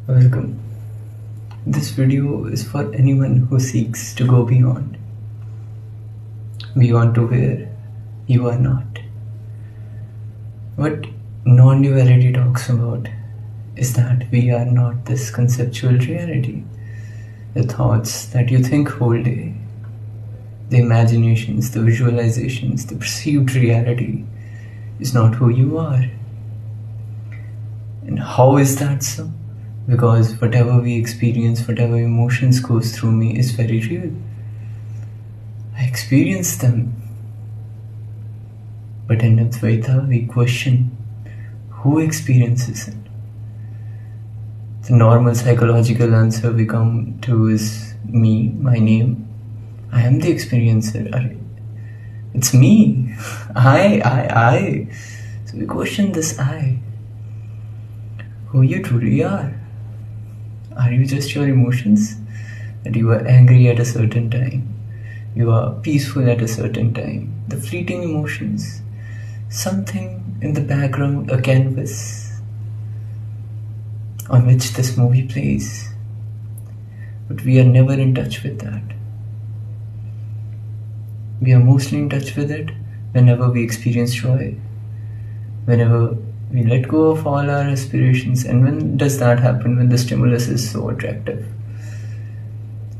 Welcome. This video is for anyone who seeks to go beyond to where you are not. What non-duality talks about is that we are not this conceptual reality. The thoughts that you think whole day, the imaginations, the visualizations, the perceived reality is not who you are. And how is that so? Because whatever we experience, whatever emotions goes through me is very real. I experience them. But in Advaita, we question who experiences it. The normal psychological answer we come to is me, my name. I am the experiencer. It's me. I. So we question this I. Who you truly are. Are you just your emotions? That you are angry at a certain time, you are peaceful at a certain time, the fleeting emotions, something in the background, a canvas on which this movie plays. But we are never in touch with that. We are mostly in touch with it whenever we experience joy, whenever we let go of all our aspirations. And when does that happen? When the stimulus is so attractive.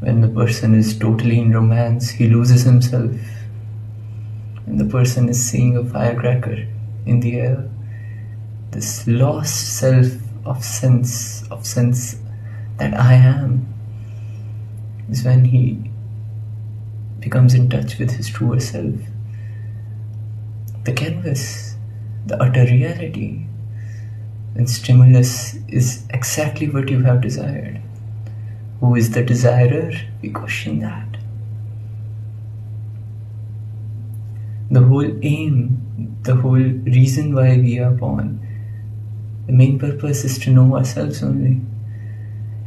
When the person is totally in romance, he loses himself. When the person is seeing a firecracker in the air, this lost self of sense that I am, is when he becomes in touch with his truer self. The canvas, the utter reality, and stimulus is exactly what you have desired. Who is the desirer? We question that. The whole aim, the whole reason why we are born, the main purpose is to know ourselves only.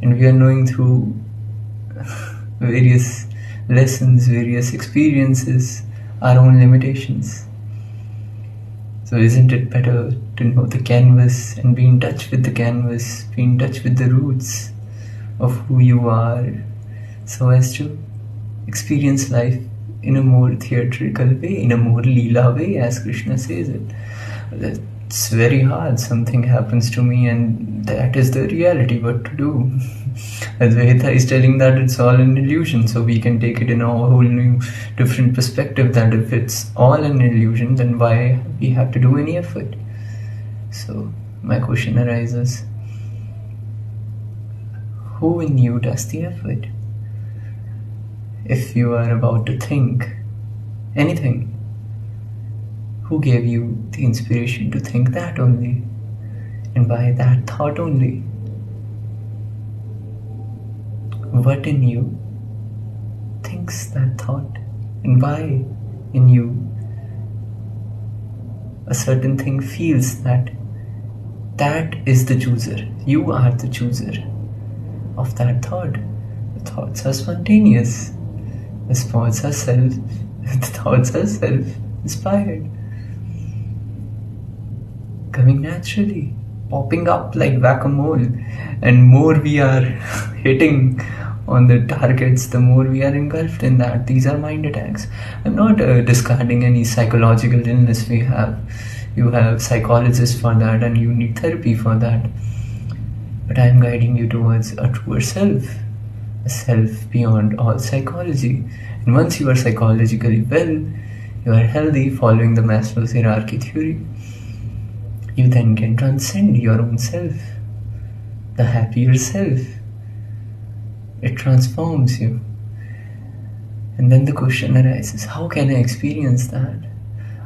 And we are knowing through various lessons, various experiences, our own limitations. So isn't it better to know the canvas and be in touch with the canvas, be in touch with the roots of who you are, so as to experience life in a more theatrical way, in a more Leela way, as Krishna says it. It's very hard. Something happens to me and that is the reality. What to do? Advaita is telling that it's all an illusion, so we can take it in a whole new different perspective, that if it's all an illusion, then why we have to do any effort? So my question arises, who in you does the effort? If you are about to think anything, who gave you the inspiration to think that only, and by that thought only? What in you thinks that thought, and why in you a certain thing feels that is the chooser? You are the chooser of that thought. The thoughts are spontaneous. The thoughts are self-inspired, coming naturally, popping up like whack-a-mole. And more we are hitting on the targets, the more we are engulfed in that. These are mind attacks. I'm not discarding any psychological illness we have. You have psychologists for that and you need therapy for that. But I am guiding you towards a truer self, a self beyond all psychology. And once you are psychologically well, you are healthy, following the Maslow's hierarchy theory, you then can transcend your own self, the happier self. It transforms you. And then the question arises, how can I experience that?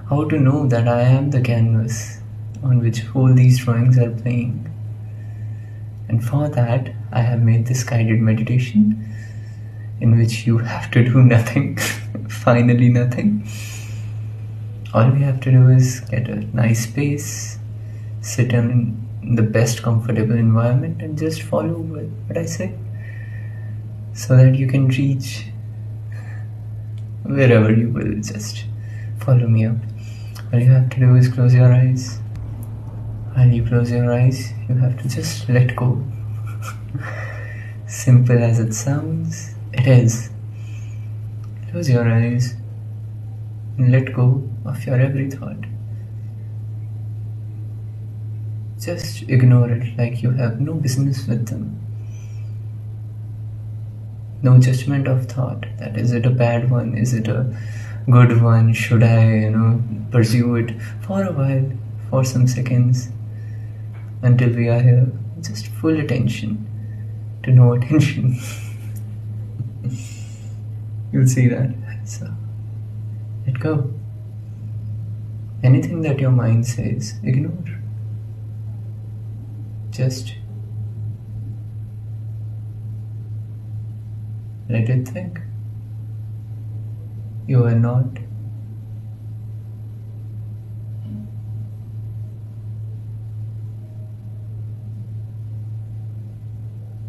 How to know that I am the canvas on which all these drawings are playing? And for that, I have made this guided meditation in which you have to do nothing, finally nothing. All we have to do is get a nice space, sit in the best comfortable environment and just follow what I say, so that you can reach wherever you will. Just follow me up. All you have to do is close your eyes. While you close your eyes, you have to just let go. Simple as it sounds, it is. Close your eyes and let go of your every thought. Just ignore it like you have no business with them. No judgment of thought. That is it a bad one? Is it a good one? Should I, pursue it for a while, for some seconds, until we are here? Just full attention to no attention. You'll see that. So, let go. Anything that your mind says, ignore. Just let it think. You are not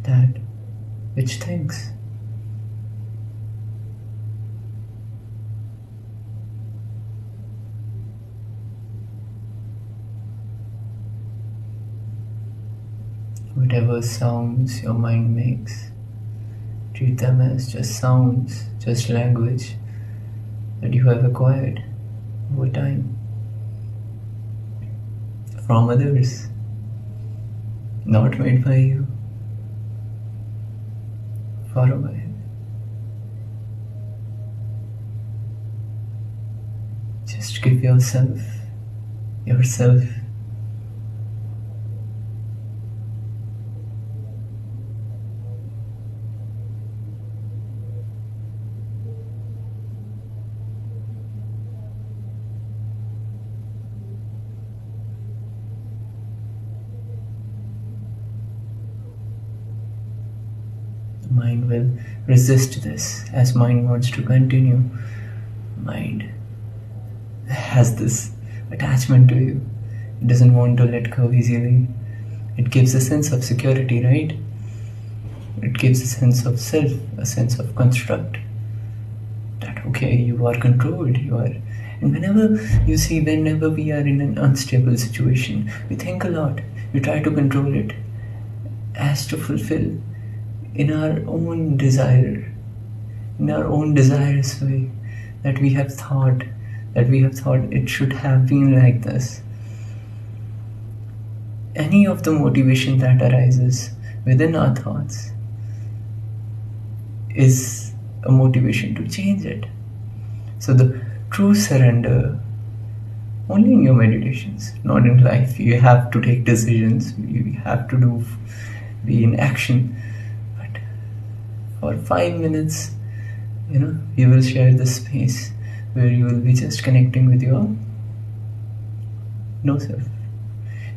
that which thinks. Whatever sounds your mind makes, treat them as just sounds, just language that you have acquired over time from others, not made by you. For a while, just give yourself mind will resist this, as mind wants to continue. Mind has this attachment to you. It doesn't want to let go easily. It gives a sense of security, right? It gives a sense of self, a sense of construct. That okay, you are controlled, and whenever we are in an unstable situation, we think a lot. We try to control it as to fulfill in our own desire, in our own desirous way, that we have thought it should have been like this. Any of the motivation that arises within our thoughts is a motivation to change it. So the true surrender, only in your meditations, not in life. You have to take decisions, you have to be in action. For 5 minutes, you will share this space where you will be just connecting with your no self.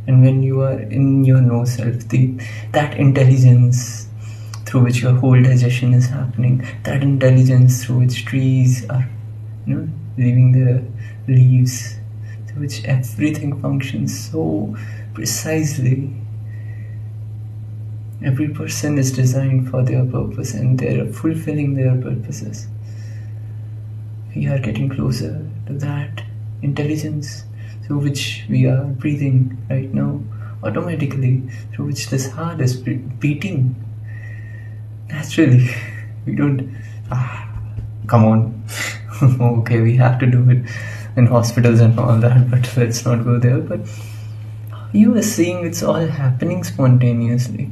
And when you are in your no self, that intelligence through which your whole digestion is happening, that intelligence through which trees are, leaving their leaves, through which everything functions so precisely. Every person is designed for their purpose and they're fulfilling their purposes. We are getting closer to that intelligence through which we are breathing right now, automatically, through which this heart is beating naturally. We don't, come on. Okay, we have to do it in hospitals and all that, but let's not go there. But you are seeing it's all happening spontaneously.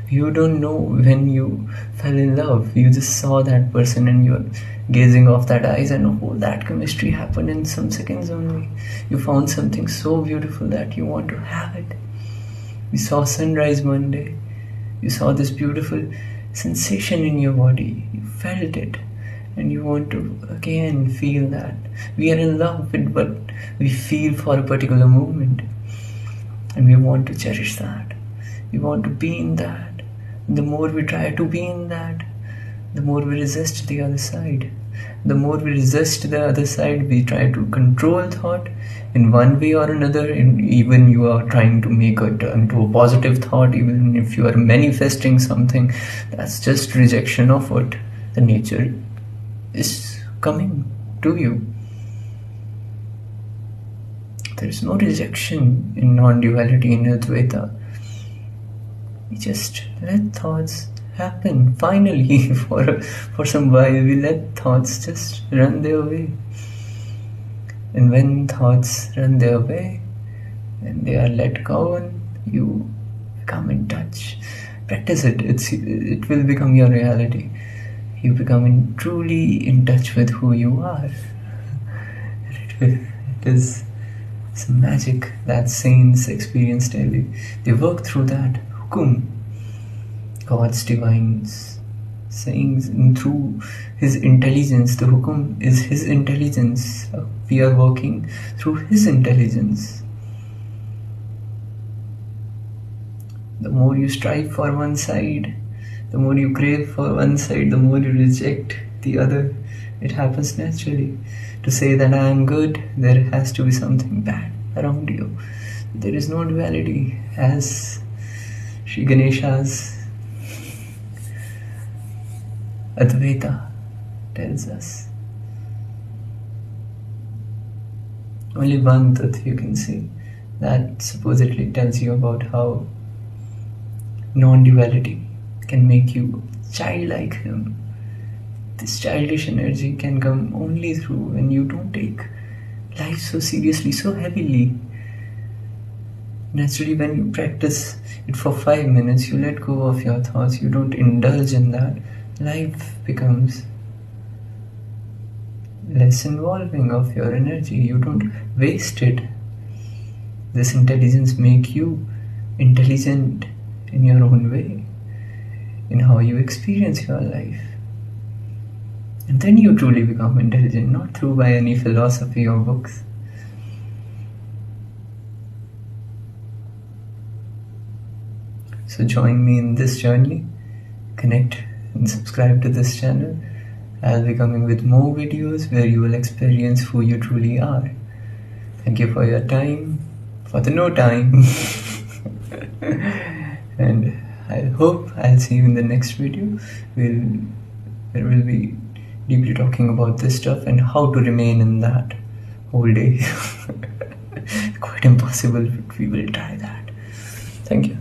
You don't know when you fell in love. You just saw that person and you're gazing off that eyes, and that chemistry happened in some seconds only. You found something so beautiful that you want to have it. You saw sunrise one day. You saw this beautiful sensation in your body. You felt it. And you want to again feel that. We are in love with what we feel for a particular moment. And we want to cherish that. We want to be in that. The more we try to be in that, the more we resist the other side. The more we resist the other side, we try to control thought in one way or another. And even you are trying to make it into a positive thought, even if you are manifesting something, that's just rejection of what the nature is coming to you. There is no rejection in non-duality in Advaita. We just let thoughts happen. Finally, for some while, we let thoughts just run their way. And when thoughts run their way, and they are let go, and you come in touch. Practice it. It will become your reality. You become truly in touch with who you are. It is some magic that saints experience daily. They work through that hukum, God's divine sayings, and through His intelligence. The hukum is His intelligence. We are working through His intelligence. The more you strive for one side, the more you crave for one side, the more you reject the other. It happens naturally. To say that I am good, there has to be something bad around you. There is no duality, as Sri Ganesha's Advaita tells us. Only one truth you can see that supposedly tells you about how non-duality can make you childlike Him. This childish energy can come only through when you don't take life so seriously, so heavily. Naturally, when you practice it for 5 minutes, you let go of your thoughts, you don't indulge in that, life becomes less involving of your energy. You don't waste it. This intelligence makes you intelligent in your own way, in how you experience your life. And then you truly become intelligent, not through by any philosophy or books. So join me in this journey, connect and subscribe to this channel. I'll be coming with more videos where you will experience who you truly are. Thank you for your time, for the no time. And I hope I'll see you in the next video. Where we'll be deeply talking about this stuff and how to remain in that whole day. Quite impossible, but we will try that. Thank you.